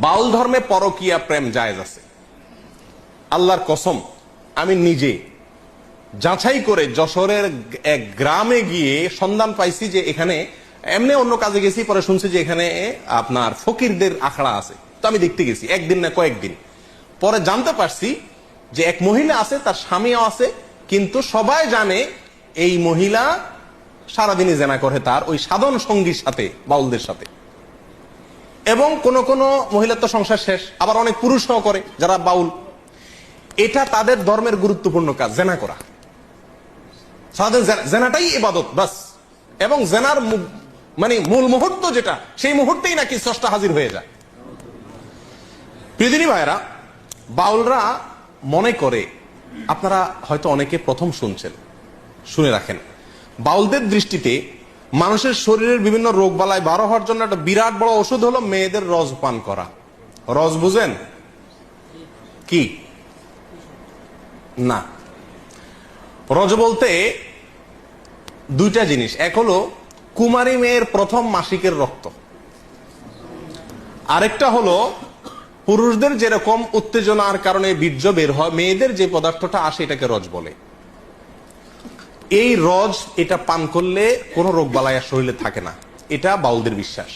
বাউল ধর্মে পরকীয়া প্রেম জায়েজ আছে। আল্লাহর কসম, আমি নিজে যাচাই করে যশোরের এক গ্রামে গিয়ে সন্ধান পাইছি যে এখানে এমনি অন্য কাজে গেছি, পরে শুনছি যে এখানে আপনার ফকিরদের আখড়া আছে। তো আমি দেখতে গেছি, একদিন না কয়েকদিন পরে জানতে পারছি যে এক মহিলা আছে, তার স্বামীও আছে, কিন্তু সবাই জানে এই মহিলা সারাদিনই জেনা করে তার ওই সাধন সঙ্গীর সাথে, বাউলদের সাথে। এবং কোন কোন মহিলার তো সংসার শেষ, আবার অনেক পুরুষও করে যারা বাউল। এটা তাদের ধর্মের গুরুত্বপূর্ণ কাজ, জেনা করা। জেনাটাই ইবাদত বাস। এবং জেনার মানে মূল মুহূর্ত যেটা, সেই মুহূর্তেই নাকি স্রষ্টা হাজির হয়ে যায়। প্রিয়দিনী ভাইরা, বাউলরা মনে করে, আপনারা হয়তো অনেকে প্রথম শুনছেন, শুনে রাখেন, বাউলদের দৃষ্টিতে মানুষের শরীরের বিভিন্ন রোগ বালাই ভালো হওয়ার জন্য একটা বিরাট বড় ওষুধ হলো মেয়েদের রস পান করা। রস বুঝেন কি? না, রজ বলতে দুইটা জিনিস। এক হলো কুমারী মেয়ের প্রথম মাসিকের রক্ত, আরেকটা হলো পুরুষদের যেরকম উত্তেজনার কারণে বীর্য বের হয়, মেয়েদের যে পদার্থটা আসে এটাকে রজ বলে। এই রজ, এটা পান করলে কোনো রোগ বালাই শরীরে থাকে না, এটা বাউলদের বিশ্বাস।